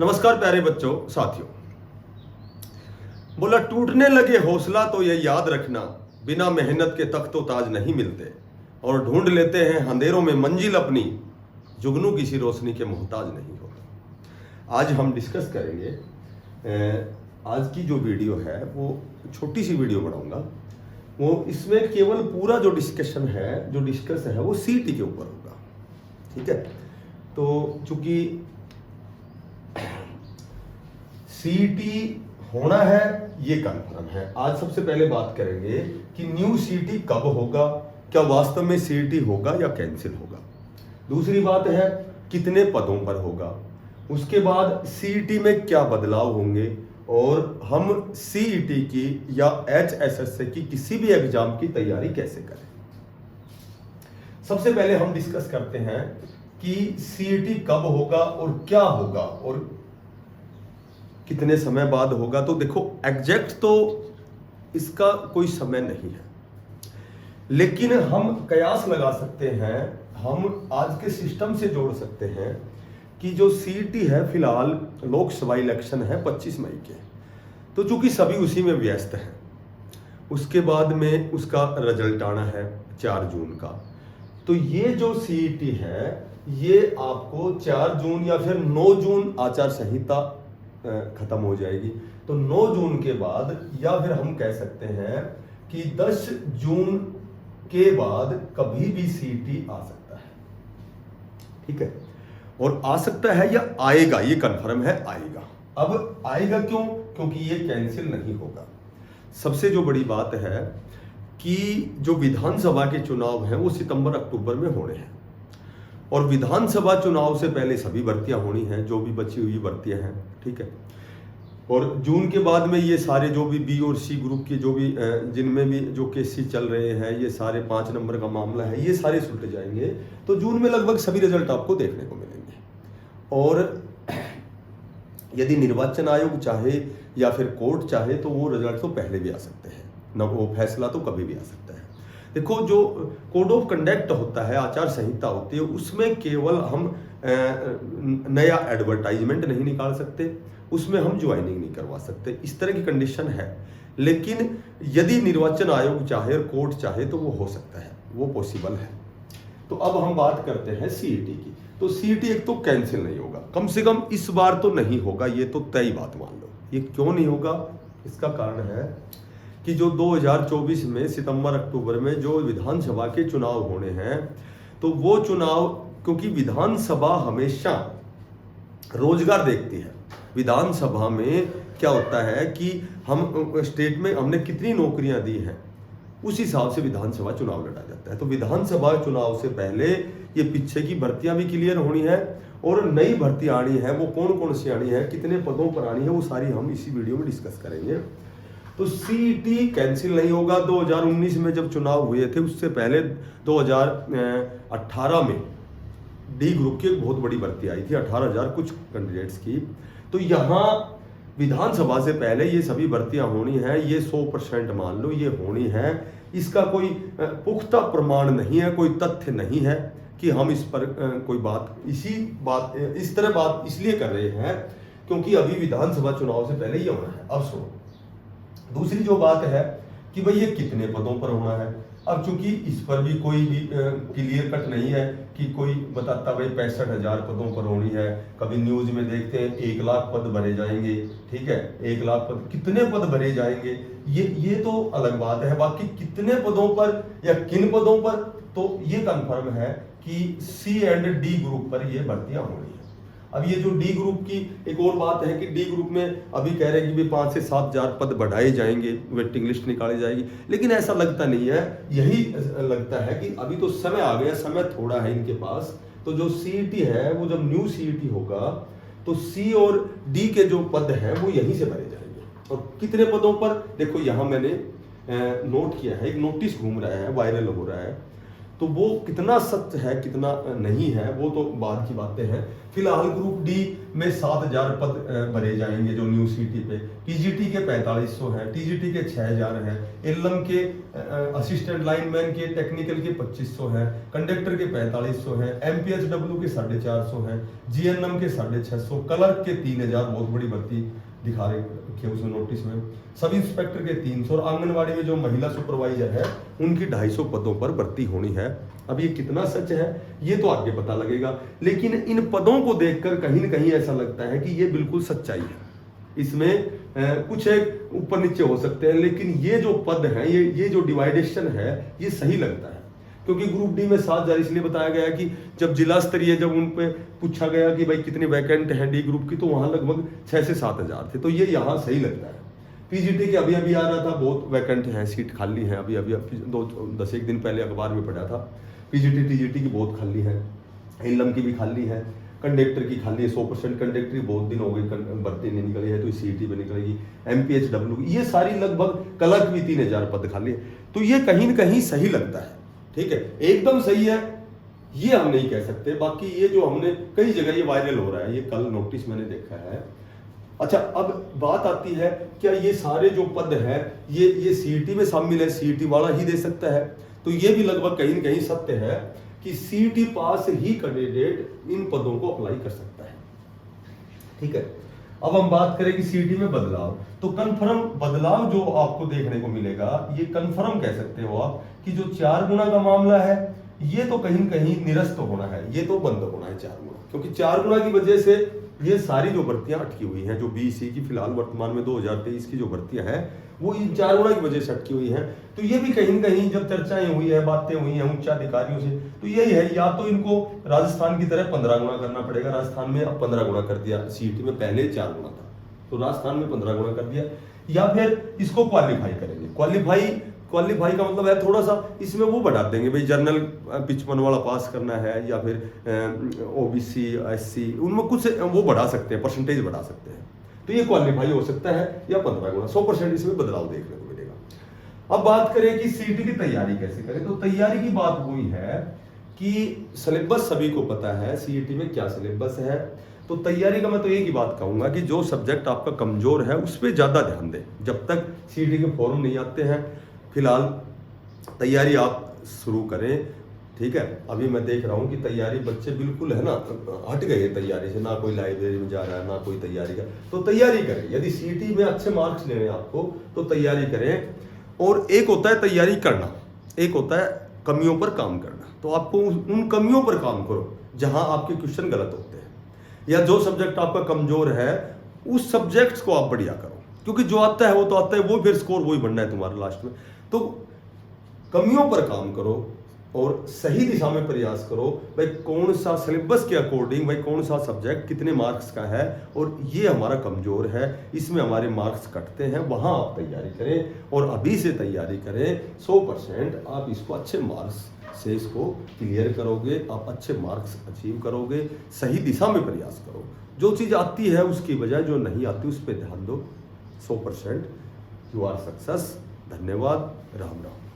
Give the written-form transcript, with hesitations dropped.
नमस्कार प्यारे बच्चों साथियों। बोला टूटने लगे हौसला तो ये याद रखना, बिना मेहनत के तख्त तो ताज नहीं मिलते, और ढूंढ लेते हैं अंधेरों में मंजिल अपनी, जुगनू किसी रोशनी के मोहताज नहीं होता। आज हम डिस्कस करेंगे, आज की जो वीडियो है वो छोटी सी वीडियो बनाऊंगा, वो इसमें केवल पूरा जो डिस्कशन है, जो डिस्कस है वो सीईटी के ऊपर होगा। ठीक है, तो चूंकि सीईटी होना है ये कंफर्म है। आज सबसे पहले बात करेंगे कि न्यू सीईटी कब होगा, क्या वास्तव में सीईटी होगा या कैंसिल होगा। दूसरी बात है कितने पदों पर होगा, उसके बाद सीईटी में क्या बदलाव होंगे, और हम सीईटी की या एचएसएससी की किसी भी एग्जाम की तैयारी कैसे करें। सबसे पहले हम डिस्कस करते हैं कि सीईटी कब होगा और क्या होगा और कितने समय बाद होगा। तो देखो एग्जैक्ट तो इसका कोई समय नहीं है, लेकिन हम कयास लगा सकते हैं, हम आज के सिस्टम से जोड़ सकते हैं कि जो सीईटी है फिलहाल लोकसभा इलेक्शन है 25 मई के, तो चूंकि सभी उसी में व्यस्त हैं, उसके बाद में उसका रिजल्ट आना है 4 जून का। तो ये जो सीईटी है ये आपको 4 जून या फिर 9 जून आचार संहिता खत्म हो जाएगी, तो 9 जून के बाद, या फिर हम कह सकते हैं कि 10 जून के बाद कभी भी सीईटी आ सकता है। ठीक है, और आ सकता है या आएगा ये कंफर्म है, आएगा। अब आएगा क्यों? क्योंकि ये कैंसिल नहीं होगा। सबसे जो बड़ी बात है कि जो विधानसभा के चुनाव हैं वो सितंबर अक्टूबर में होने हैं, और विधानसभा चुनाव से पहले सभी भर्तियां होनी हैं, जो भी बची हुई भर्तियां हैं। ठीक है, और जून के बाद में ये सारे जो भी बी और सी ग्रुप के जो भी जिनमें भी जो केसी चल रहे हैं, ये सारे 5 नंबर का मामला है, ये सारे सुलट जाएंगे। तो जून में लगभग सभी रिजल्ट आपको देखने को मिलेंगे, और यदि निर्वाचन आयोग चाहे या फिर कोर्ट चाहे तो वो रिजल्ट तो पहले भी आ सकते हैं, न वो फैसला तो कभी भी आ सकता है। देखो जो कोड ऑफ कंडक्ट होता है, आचार संहिता होती है, उसमें केवल हम नया एडवर्टाइजमेंट नहीं निकाल सकते, उसमें हम ज्वाइनिंग नहीं करवा सकते, इस तरह की कंडीशन है। लेकिन यदि निर्वाचन आयोग चाहे और कोर्ट चाहे तो वो हो सकता है, वो पॉसिबल है। तो अब हम बात करते हैं सीईटी की। तो सीईटी एक तो कैंसिल नहीं होगा, कम से कम इस बार तो नहीं होगा, ये तो तय बात मान लो। ये क्यों नहीं होगा, इसका कारण है कि जो 2024 में सितंबर अक्टूबर में जो विधानसभा के चुनाव होने हैं, तो वो चुनाव, क्योंकि विधानसभा हमेशा रोजगार देखती है। विधानसभा में क्या होता है कि हम स्टेट में हमने कितनी नौकरियां दी हैं, उस हिसाब से विधानसभा चुनाव लड़ा जाता है। तो विधानसभा चुनाव से पहले ये पीछे की भर्तियां भी क्लियर होनी है, और नई भर्ती आनी है, वो कौन कौन सी आनी है, कितने पदों पर आनी है, वो सारी हम इसी वीडियो में डिस्कस करेंगे। तो सीईटी कैंसिल नहीं होगा। 2019 में जब चुनाव हुए थे, उससे पहले 2018 में डी ग्रुप की एक बहुत बड़ी भर्ती आई थी, 18,000 कुछ कैंडिडेट्स की। तो यहाँ विधानसभा से पहले ये सभी भर्तियां होनी है, ये 100% मान लो ये होनी है। इसका कोई पुख्ता प्रमाण नहीं है, कोई तथ्य नहीं है कि हम इस पर कोई बात इस तरह बात इसलिए कर रहे हैं क्योंकि अभी विधानसभा चुनाव से पहले ये होना है। अब सुनो, दूसरी जो बात है कि भाई ये कितने पदों पर होना है। अब चूंकि इस पर भी कोई भी क्लियर कट नहीं है कि कोई बताता भाई 65,000 पदों पर होनी है। कभी न्यूज में देखते हैं 1 लाख पद भरे जाएंगे। ठीक है, 1 लाख पद, कितने पद भरे जाएंगे ये तो अलग बात है। बाकी कितने पदों पर या किन पदों पर, तो ये कंफर्म है कि सी एंड डी ग्रुप पर ये भर्तियां होनी है। अब ये जो डी ग्रुप की एक और बात है कि डी ग्रुप में अभी कह रहे हैं कि 5 से 7 हजार पद बढ़ाए जाएंगे, वेटिंग लिस्ट निकाली जाएगी, लेकिन ऐसा लगता नहीं है। यही लगता है कि अभी तो समय आ गया, समय थोड़ा है इनके पास। तो जो सीईटी है वो जब न्यू सीईटी होगा तो सी और डी के जो पद हैं वो यहीं से भरे जाएंगे। और कितने पदों पर, देखो यहाँ मैंने नोट किया है, एक नोटिस घूम रहा है, वायरल हो रहा है। तो वो कितना सच है कितना नहीं है वो तो बाद की बातें हैं। फिलहाल ग्रुप डी में 7000 पद भरे जाएंगे जो न्यू सीटी पे। पीजीटी के 4500 हैं, टीजीटी के 6000 हैं, एलएम के असिस्टेंट लाइनमैन के टेक्निकल के 2500 हैं, कंडक्टर के 4500 हैं, एमपीएचडब्ल्यू के 450 हैं, जीएनएम के 650, क्लर्क के 3000, बहुत बड़ी भर्ती दिखा रखे उसमें नोटिस में, सब इंस्पेक्टर के 300 और आंगनवाड़ी में जो महिला सुपरवाइजर है उनकी 250 पदों पर भर्ती होनी है। अब ये कितना सच है ये तो आगे पता लगेगा, लेकिन इन पदों को देखकर कहीं न कहीं ऐसा लगता है कि ये बिल्कुल सच्चाई है। इसमें कुछ एक ऊपर नीचे हो सकते हैं, लेकिन ये जो पद है ये जो डिवाइडेशन है ये सही लगता है। क्योंकि ग्रुप डी में 7000 इसलिए बताया गया कि जब जिला स्तरीय जब उन पे पूछा गया कि भाई कितने वैकेंट हैं डी ग्रुप की, तो वहां लगभग 6 से 7000 थे, तो ये यहाँ सही लगता है। पीजीटी के अभी अभी आ रहा था, बहुत वैकेंट हैं, सीट खाली हैं, अभी 10 दिन पहले अखबार में पढ़ा था। पीजीटी टीजीटी की बहुत खाली है, एलएम की भी खाली है, कंडक्टर की खाली है 100%, कंडक्टर की बहुत दिन हो गई भर्ती नहीं निकली है, तो सीटी पे निकलेगी। एमपीएचडब्ल्यू ये सारी लगभग, क्लर्क भी 3000 पद खाली है, तो ये कहीं न कहीं सही लगता है। ठीक है, एकदम सही है ये हम नहीं कह सकते। बाकी ये जो हमने कई जगह ये वायरल हो रहा है, ये कल नोटिस मैंने देखा है। अच्छा, अब बात आती है क्या ये सारे जो पद है ये सीईटी में शामिल है, सीईटी वाला ही दे सकता है? तो ये भी लगभग कहीं न कहीं सत्य है कि CET pass he candidate in पदों को अप्लाई कर सकता है। ठीक है, अब हम बात करें कि सीईटी में बदलाव, तो कन्फर्म बदलाव जो आपको देखने को मिलेगा, ये कन्फर्म कह सकते हो आप कि जो 4 गुना का मामला है ये तो कहीं कहीं निरस्त होना है, ये तो बंद होना है 4 गुना, क्योंकि 4 गुना की वजह से ये सारी जो भर्तियां अटकी हुई हैं, जो बीसी की फिलहाल वर्तमान में 2023 की जो भर्तियां हैं वो इन 4 गुना की वजह से अटकी हुई हैं। तो ये भी कहीं कहीं जब चर्चाएं हुई है, बातें हुई हैं उच्च अधिकारियों से, तो यही है, या तो इनको राजस्थान की तरह 15 गुना करना पड़ेगा, राजस्थान में अब 15 गुना कर दिया, सीईटी में पहले 4 गुना था तो राजस्थान में 15 गुना कर दिया, या फिर इसको क्वालिफाई करेंगे। क्वालिफाई का मतलब है थोड़ा सा इसमें वो बढ़ा देंगे, भाई जर्नल 55 वाला पास करना है, या फिर ओबीसी एससी उनमें कुछ वो बढ़ा सकते हैं, परसेंटेज बढ़ा सकते हैं, तो ये क्वालिफाई हो सकता है, या 15 गुना 100% इसमें बदलाव देखने को मिलेगा। अब बात करें कि सीईटी की तैयारी कैसे करें, तो तैयारी की बात हुई है कि सिलेबस सभी को पता है सीईटी में क्या सिलेबस है। तो तैयारी का मैं तो एक ही बात कहूंगा कि जो सब्जेक्ट आपका कमजोर है उस पर ज्यादा ध्यान दें, जब तक सीईटी के फॉर्म नहीं आते हैं फिलहाल तैयारी आप शुरू करें। ठीक है, अभी मैं देख रहा हूँ कि तैयारी बच्चे बिल्कुल है ना हट गए तैयारी से, ना कोई लाइब्रेरी में जा रहा है ना कोई तैयारी का, तो तैयारी करें। यदि सीईटी में अच्छे मार्क्स लेने हैं आपको तो तैयारी करें। और एक होता है तैयारी करना, एक होता है कमियों पर काम करना, तो आपको उन कमियों पर काम करो जहां आपके क्वेश्चन गलत होते हैं, या जो सब्जेक्ट आपका कमजोर है उस सब्जेक्ट को आप बढ़िया करो, क्योंकि जो आता है वो तो आता है, वो फिर स्कोर वही बनना है तुम्हारा लास्ट में। तो कमियों पर काम करो और सही दिशा में प्रयास करो, भाई कौन सा सिलेबस के अकॉर्डिंग, भाई कौन सा सब्जेक्ट कितने मार्क्स का है और ये हमारा कमजोर है, इसमें हमारे मार्क्स कटते हैं, वहां आप तैयारी करें और अभी से तैयारी करें। 100% आप इसको अच्छे मार्क्स से इसको क्लियर करोगे, आप अच्छे मार्क्स अचीव करोगे, सही दिशा में प्रयास करो। जो चीज़ आती है उसकी बजाय जो नहीं आती उस पर ध्यान दो, 100% यू आर सक्सेस। धन्यवाद, राम राम।